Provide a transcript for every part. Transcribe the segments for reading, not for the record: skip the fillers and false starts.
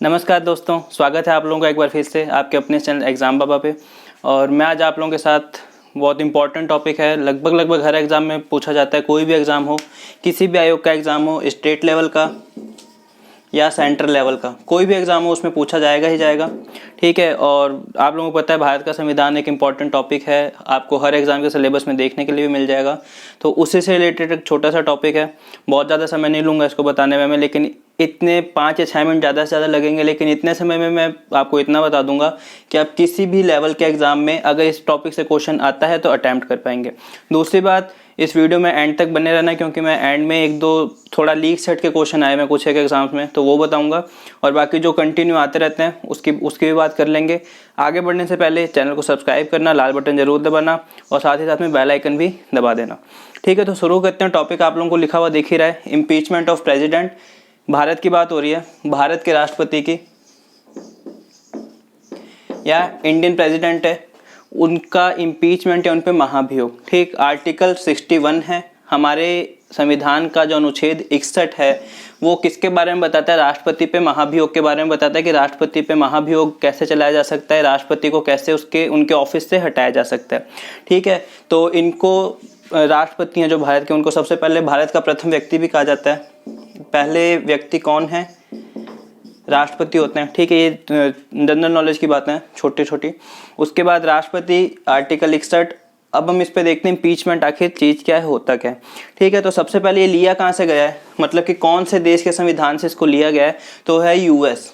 नमस्कार दोस्तों, स्वागत है आप लोगों का एक बार फिर से आपके अपने चैनल एग्ज़ाम बाबा पे। और मैं आज आप लोगों के साथ बहुत इंपॉर्टेंट टॉपिक है। लगभग हर एग्ज़ाम में पूछा जाता है। कोई भी एग्ज़ाम हो, किसी भी आयोग का एग्ज़ाम हो, स्टेट लेवल का या सेंट्रल लेवल का, कोई भी एग्ज़ाम हो उसमें पूछा जाएगा ही जाएगा। ठीक है। और आप लोगों को पता है भारत का संविधान एक इम्पॉर्टेंट टॉपिक है, आपको हर एग्ज़ाम के सिलेबस में देखने के लिए भी मिल जाएगा। तो उसी से रिलेटेड एक छोटा सा टॉपिक है। बहुत ज़्यादा समय नहीं लूँगा इसको बताने में, लेकिन इतने 5 या 6 मिनट ज़्यादा से ज़्यादा लगेंगे। लेकिन इतने समय में मैं आपको इतना बता दूंगा कि आप किसी भी लेवल के एग्ज़ाम में अगर इस टॉपिक से क्वेश्चन आता है तो अटैम्प्ट कर पाएंगे। दूसरी बात, इस वीडियो में एंड तक बने रहना, क्योंकि मैं एंड में एक दो थोड़ा लीक सेट के क्वेश्चन आए हैं कुछ एक एग्जाम्स में, तो वो बताऊंगा। और बाकी जो कंटिन्यू आते रहते हैं उसकी भी बात कर लेंगे। आगे बढ़ने से पहले चैनल को सब्सक्राइब करना, लाल बटन जरूर दबाना और साथ ही साथ में बेल आइकन भी दबा देना। ठीक है, तो शुरू करते हैं। टॉपिक आप लोगों को लिखा हुआ दिख ही रहा है, इम्पीचमेंट ऑफ प्रेसिडेंट। भारत की बात हो रही है, भारत के राष्ट्रपति की या इंडियन प्रेसिडेंट है, उनका इम्पीचमेंट या उन पे महाभियोग। ठीक, आर्टिकल 61 है हमारे संविधान का, जो अनुच्छेद 61 है वो किसके बारे में बताता है? राष्ट्रपति पे महाभियोग के बारे में बताता है कि राष्ट्रपति पे महाभियोग कैसे चलाया जा सकता है, राष्ट्रपति को कैसे उनके ऑफिस से हटाया जा सकता है। ठीक है, तो इनको राष्ट्रपति हैं जो भारत के, उनको सबसे पहले भारत का प्रथम व्यक्ति भी कहा जाता है। पहले व्यक्ति कौन है? राष्ट्रपति होते हैं। ठीक है, ये जनरल नॉलेज की बातें हैं छोटी छोटी। उसके बाद राष्ट्रपति, आर्टिकल 61। अब हम इस पे देखते हैं इम्पीचमेंट आखिर चीज़ क्या है, होता क्या है। ठीक है, तो सबसे पहले ये लिया कहाँ से गया है, मतलब कि कौन से देश के संविधान से इसको लिया गया है, तो है यूएस,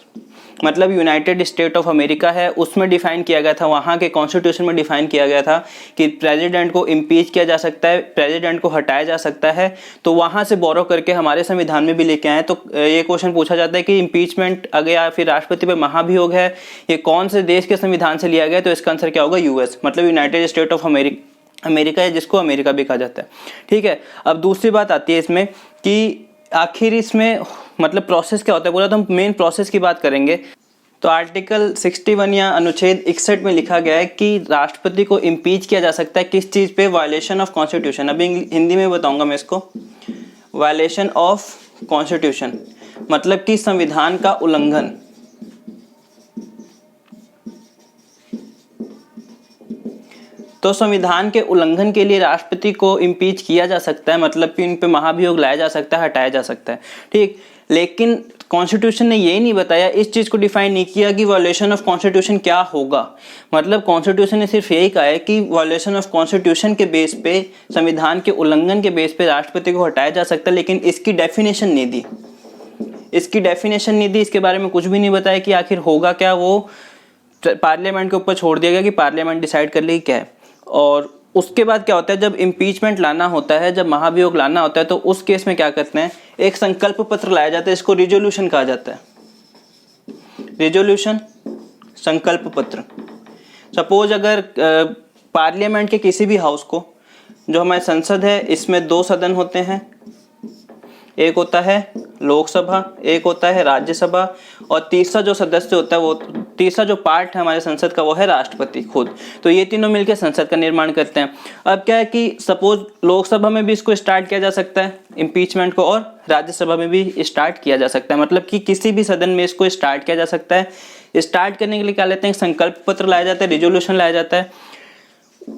मतलब यूनाइटेड स्टेट ऑफ अमेरिका है। उसमें डिफाइन किया गया था, वहाँ के कॉन्स्टिट्यूशन में डिफाइन किया गया था कि प्रेसिडेंट को इम्पीच किया जा सकता है, प्रेसिडेंट को हटाया जा सकता है। तो वहाँ से बोरो करके हमारे संविधान में भी लेके आए। तो ये क्वेश्चन पूछा जाता है कि इम्पीचमेंट अगर या फिर राष्ट्रपति पर महाभियोग है, ये कौन से देश के संविधान से लिया गया? तो इसका आंसर क्या होगा? यूएस, मतलब यूनाइटेड स्टेट ऑफ अमेरिका है, जिसको अमेरिका भी कहा जाता है। ठीक है, अब दूसरी बात आती है इसमें कि आखिर इसमें मतलब प्रोसेस क्या होता है पूरा, तो हम मेन प्रोसेस की बात करेंगे। तो आर्टिकल 61 या अनुच्छेद 61 में लिखा गया है कि राष्ट्रपति को इम्पीच किया जा सकता है किस चीज़ पे? Violation of constitution. अभी हिंदी में बताऊंगा मैं इसको। वायलेशन ऑफ कॉन्स्टिट्यूशन मतलब कि संविधान का उल्लंघन। तो संविधान के उल्लंघन के लिए राष्ट्रपति को इम्पीच किया जा सकता है, मतलब कि इन पे महाभियोग लाया जा सकता है, हटाया जा सकता है। ठीक, लेकिन कॉन्स्टिट्यूशन ने यही नहीं बताया, इस चीज़ को डिफाइन नहीं किया कि वायलेशन ऑफ कॉन्स्टिट्यूशन क्या होगा। मतलब कॉन्स्टिट्यूशन ने सिर्फ यही कहा है कि वायलेशन ऑफ कॉन्स्टिट्यूशन के बेस पे, संविधान के उल्लंघन के बेस पे राष्ट्रपति को हटाया जा सकता है, लेकिन इसकी डेफिनेशन नहीं दी। इसके बारे में कुछ भी नहीं बताया कि आखिर होगा क्या। वो पार्लियामेंट के ऊपर छोड़ दिया गया कि पार्लियामेंट डिसाइड कर लेगी क्या है। और उसके बाद क्या होता है, जब इम्पीचमेंट लाना होता है, जब महाभियोग लाना होता है, तो उस केस में क्या करते हैं? एक संकल्प पत्र लाया जाता है, इसको रिजोल्यूशन कहा जाता है। रिजोल्यूशन, संकल्प पत्र। सपोज अगर पार्लियामेंट के किसी भी हाउस को, जो हमारी संसद है, इसमें 2 सदन होते हैं, एक होता है लोकसभा, एक होता है राज्यसभा, और तीसरा जो सदस्य होता है, वो तीसरा जो पार्ट है हमारे संसद का, वो है राष्ट्रपति खुद। तो ये तीनों मिलकर संसद का निर्माण करते हैं। अब क्या है कि सपोज लोकसभा में भी इसको स्टार्ट किया जा सकता है इम्पीचमेंट को, और राज्यसभा में भी स्टार्ट किया जा सकता है, मतलब कि किसी भी सदन में इसको स्टार्ट किया जा सकता है। स्टार्ट करने के लिए क्या लेते हैं? संकल्प पत्र लाया जाता है, रिजोल्यूशन लाया जाता है।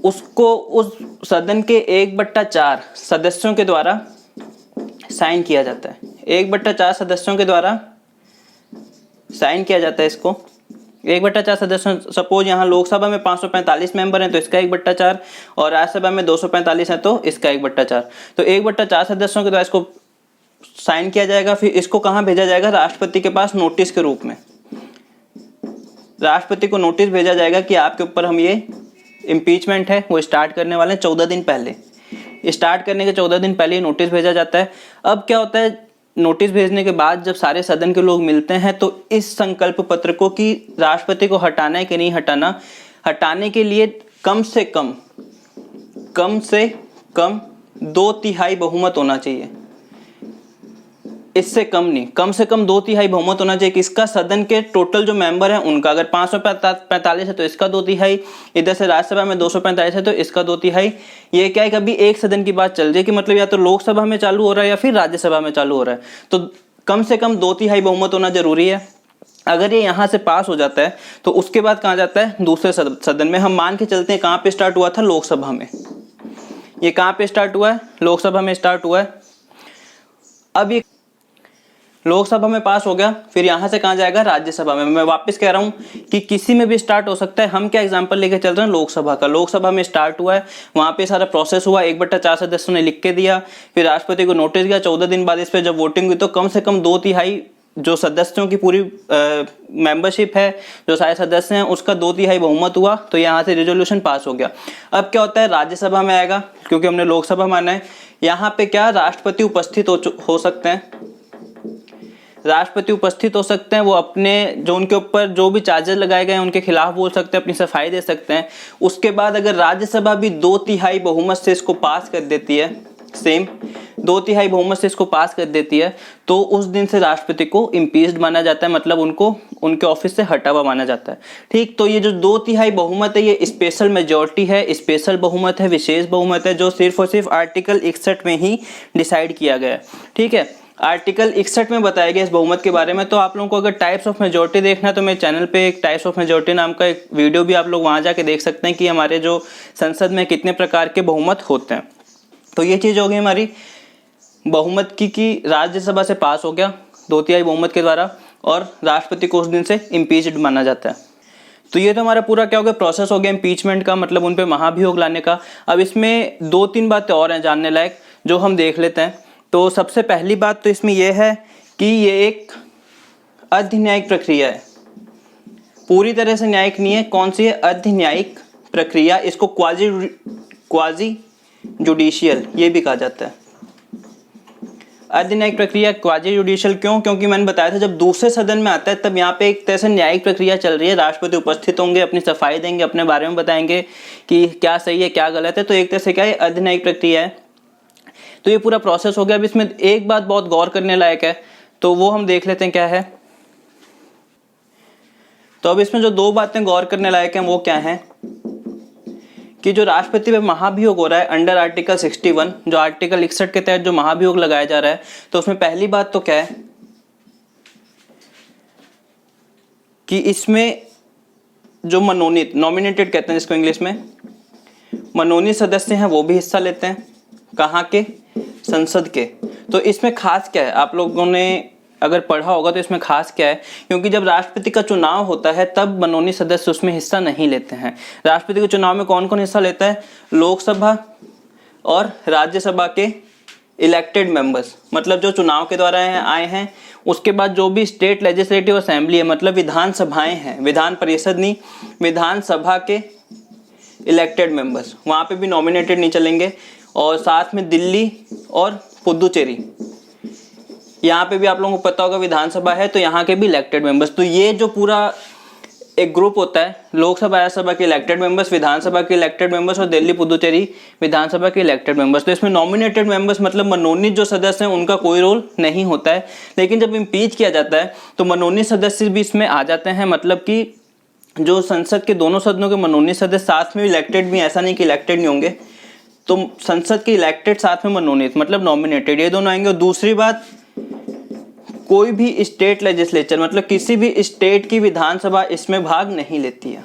उसको उस सदन के 1/4 सदस्यों के द्वारा साइन किया जाता है। 1/4 सदस्यों के द्वारा साइन किया जाता है इसको। 1/4 सदस्यों, सपोज यहाँ लोकसभा में 545 मेंबर हैं तो इसका 1/4, और राज्यसभा में 245 है तो इसका 1/4। तो 1/4 सदस्यों के द्वारा इसको साइन किया जाएगा। फिर इसको कहाँ भेजा जाएगा? राष्ट्रपति के पास नोटिस के रूप में। राष्ट्रपति को नोटिस भेजा जाएगा कि आपके ऊपर हम ये इम्पीचमेंट है वो स्टार्ट करने वाले हैं। 14 दिन पहले, स्टार्ट करने के 14 दिन पहले नोटिस भेजा जाता है। अब क्या होता है, नोटिस भेजने के बाद जब सारे सदन के लोग मिलते हैं तो इस संकल्प पत्र को कि राष्ट्रपति को हटाना है कि नहीं हटाना, हटाने के लिए कम से कम 2/3 बहुमत होना चाहिए। इससे कम नहीं, कम से कम 2/3 बहुमत होना चाहिए। किसका? सदन के टोटल जो मेंबर हैं उनका। अगर 545 है तो इसका 2/3, इधर से राज्यसभा में 245 है तो इसका 2/3। ये क्या है, कभी एक सदन की बात चल रही है कि मतलब या तो लोकसभा में चालू हो रहा है या फिर राज्यसभा में चालू हो रहा है, तो कम से कम 2/3 बहुमत होना जरूरी है। अगर ये यहाँ से पास हो जाता है तो उसके बाद कहाँ जाता है, दूसरे सदन में। हम मान के चलते हैं कहाँ पे स्टार्ट हुआ था, लोकसभा में। ये कहाँ पे स्टार्ट हुआ है, लोकसभा में स्टार्ट हुआ है। अब ये लोकसभा में पास हो गया, फिर यहाँ से कहाँ जाएगा, राज्यसभा में। मैं वापस कह रहा हूँ कि किसी में भी स्टार्ट हो सकता है। हम क्या एग्जांपल लेके चल रहे हैं, लोकसभा का। लोकसभा में स्टार्ट हुआ है, वहाँ पे सारा प्रोसेस हुआ, 1/4 सदस्यों ने लिख के दिया, फिर राष्ट्रपति को नोटिस गया। 14 दिन बाद इस पर जब वोटिंग हुई तो कम से कम 2/3 जो सदस्यों की पूरी मेंबरशिप है, जो सारे सदस्य हैं, उसका 2/3 बहुमत हुआ, तो यहाँ से रिजोल्यूशन पास हो गया। अब क्या होता है, राज्यसभा में आएगा, क्योंकि हमने लोकसभा माना है। यहाँ पे क्या, राष्ट्रपति उपस्थित हो सकते हैं। राष्ट्रपति उपस्थित हो सकते हैं, वो अपने जो उनके ऊपर जो भी चार्जेस लगाए गए हैं उनके खिलाफ बोल सकते हैं, अपनी सफाई दे सकते हैं। उसके बाद अगर राज्यसभा भी 2/3 बहुमत से इसको पास कर देती है, सेम 2/3 बहुमत से इसको पास कर देती है, तो उस दिन से राष्ट्रपति को इम्पीच्ड माना जाता है, मतलब उनको उनके ऑफिस से हटा हुआ माना जाता है। ठीक, तो ये जो 2/3 बहुमत है, ये स्पेशल मेजोरिटी है, स्पेशल बहुमत है, विशेष बहुमत है, जो सिर्फ और सिर्फ आर्टिकल 61 में ही डिसाइड किया गया है। ठीक है, आर्टिकल 61 में बताया गया इस बहुमत के बारे में। तो आप लोगों को अगर टाइप्स ऑफ मेजोरिटी देखना है तो मेरे चैनल पे एक टाइप्स ऑफ मेजोरिटी नाम का एक वीडियो भी आप लोग वहाँ जाके देख सकते हैं कि हमारे जो संसद में कितने प्रकार के बहुमत होते हैं। तो ये चीज़ हो गई हमारी बहुमत की कि राज्यसभा से पास हो गया 2/3 बहुमत के द्वारा, और राष्ट्रपति को उस दिन से इम्पीच्ड माना जाता है। तो ये तो हमारा पूरा क्या हो गया, प्रोसेस हो गया इम्पीचमेंट का, मतलब उन पे महाभियोग लाने का। अब इसमें 2-3 बातें और हैं जानने लायक, जो हम देख लेते हैं। तो सबसे पहली बात तो इसमें यह है कि ये एक अर्धन्यायिक प्रक्रिया है, पूरी तरह से न्यायिक नहीं है। कौन सी है, अर्धन्यायिक प्रक्रिया। इसको क्वाजी जुडिशियल ये भी कहा जाता है। अर्धन्यायिक प्रक्रिया, क्वाजी जुडिशियल क्यों, क्योंकि मैंने बताया था जब दूसरे सदन में आता है तब यहाँ पे एक तरह से न्यायिक प्रक्रिया चल रही है। राष्ट्रपति उपस्थित होंगे, अपनी सफाई देंगे, अपने बारे में बताएंगे कि क्या सही है क्या गलत है। तो एक तरह से क्या है, अर्धन्यायिक प्रक्रिया है। तो ये पूरा प्रोसेस हो गया। अब इसमें एक बात बहुत गौर करने लायक है, तो वो हम देख लेते हैं क्या है। तो अब इसमें जो 2 बातें गौर करने लायक हैं वो क्या है कि जो राष्ट्रपति पे महाभियोग हो रहा है अंडर आर्टिकल 61, जो आर्टिकल 61 के तहत जो महाभियोग लगाया जा रहा है, तो उसमें पहली बात तो क्या है कि इसमें जो मनोनीत, नॉमिनेटेड कहते हैं जिसको इंग्लिश में, मनोनीत सदस्य हैं वो भी हिस्सा लेते हैं। कहाँ के, संसद के। तो इसमें खास क्या है, आप लोगों ने अगर पढ़ा होगा तो इसमें खास क्या है, क्योंकि जब राष्ट्रपति का चुनाव होता है तब मनोनीत सदस्य उसमें हिस्सा नहीं लेते हैं। राष्ट्रपति के चुनाव में कौन कौन हिस्सा लेता है, लोकसभा और राज्यसभा के इलेक्टेड मेंबर्स, मतलब जो चुनाव के द्वारा आए हैं। उसके बाद जो भी स्टेट लेजिस्लेटिव असेंबली है, मतलब विधानसभाएं हैं, विधान परिषद नहीं, विधानसभा के इलेक्टेड मेंबर्स, वहाँ पे भी नॉमिनेटेड नहीं चलेंगे। और साथ में दिल्ली और पुदुचेरी, यहाँ पे भी आप लोगों को पता होगा विधानसभा है, तो यहाँ के भी इलेक्टेड मेंबर्स। तो ये जो पूरा एक ग्रुप होता है, लोकसभा राज्यसभा के इलेक्टेड मेंबर्स, विधानसभा के इलेक्टेड मेंबर्स और दिल्ली पुदुचेरी विधानसभा के इलेक्टेड मेंबर्स। तो इसमें नॉमिनेटेड मेंबर्स मतलब मनोनीत जो सदस्य हैं उनका कोई रोल नहीं होता है। लेकिन जब इम्पीच किया जाता है तो मनोनीत सदस्य भी इसमें आ जाते हैं, मतलब कि जो संसद के दोनों सदनों के मनोनीत सदस्य साथ में इलेक्टेड भी, ऐसा नहीं कि इलेक्टेड नहीं होंगे। तो संसद के इलेक्टेड साथ में मनोनीत मतलब नॉमिनेटेड, ये दोनों आएंगे। और दूसरी बात, कोई भी स्टेट लेजिस्लेचर मतलब किसी भी स्टेट की विधानसभा इसमें भाग नहीं लेती है।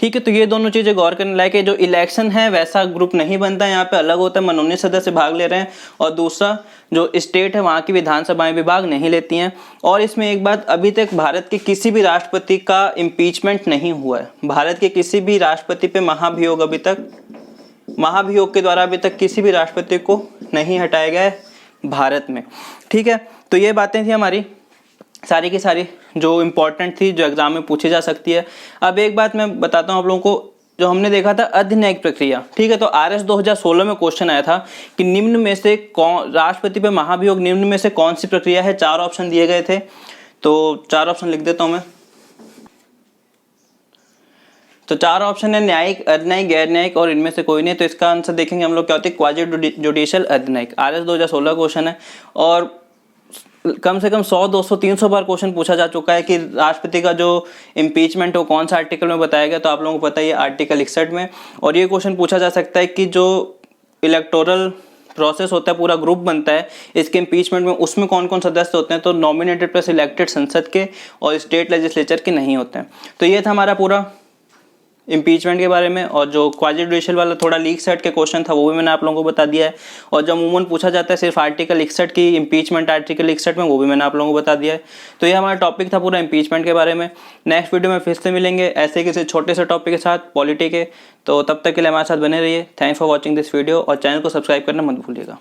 ठीक है, तो ये दोनों चीजें गौर करने लायक है। जो इलेक्शन है वैसा ग्रुप नहीं बनता है, यहाँ पे अलग होता है, मनोनीत सदस्य भाग ले रहे हैं। और दूसरा जो स्टेट है वहाँ की विधानसभाएं भी भाग नहीं लेती हैं। और इसमें एक बात, अभी तक भारत के किसी भी राष्ट्रपति का इम्पीचमेंट नहीं हुआ है। भारत के किसी भी राष्ट्रपति पे महाभियोग अभी तक, महाभियोग के द्वारा अभी तक किसी भी राष्ट्रपति को नहीं हटाया गया है भारत में। ठीक है, तो ये बातें थी हमारी सारी की सारी जो इम्पोर्टेंट थी, जो एग्जाम में पूछी जा सकती है। अब एक बात मैं बताता हूँ आप लोगों को, जो हमने देखा था अर्धन्यायिक प्रक्रिया। ठीक है, तो RS 2016 में क्वेश्चन आया था कि निम्न में से कौन, राष्ट्रपति पे महाभियोग निम्न में से कौन सी प्रक्रिया है। 4 ऑप्शन दिए गए थे, तो 4 ऑप्शन लिख देता हूँ मैं। तो 4 ऑप्शन है, न्यायिक, अर्धन्यायिक, गैर न्यायिक और इनमें से कोई नहीं। तो इसका आंसर देखेंगे हम लोग क्या होती है, क्वाजी जुडिशियल अर्धन्यायिक। RS 2016 क्वेश्चन है और कम से कम 100, 200, 300 बार क्वेश्चन पूछा जा चुका है कि राष्ट्रपति का जो इम्पीचमेंट हो कौन सा आर्टिकल में बताया गया। तो आप लोगों को पता है आर्टिकल 61 में। और ये क्वेश्चन पूछा जा सकता है कि जो इलेक्टोरल प्रोसेस होता है, पूरा ग्रुप बनता है इसके इम्पीचमेंट में, उसमें कौन कौन सदस्य होते हैं, तो नॉमिनेटेड प्लस इलेक्टेड संसद के और स्टेट लेजिस्लेचर के नहीं होते हैं। तो ये था हमारा पूरा इम्पीचमेंट के बारे में। और जो क्वाजी जुडिशियल वाला थोड़ा लीक सेट के क्वेश्चन था वो भी मैंने आप लोगों को बता दिया है। और जो अमूमन पूछा जाता है सिर्फ आर्टिकल 61 की इम्पीचमेंट, आर्टिकल 61 में, वो भी मैंने आप लोगों को बता दिया है। तो ये हमारा टॉपिक था पूरा इम्पीचमेंट के बारे में। नेक्स्ट वीडियो में फिर से मिलेंगे ऐसे किसी छोटे से टॉपिक के साथ, पॉलिटी के। तो तब तक के लिए हमारे साथ बने रहिए। Thanks for watching this video और चैनल को सब्सक्राइब करना मत भूलिएगा।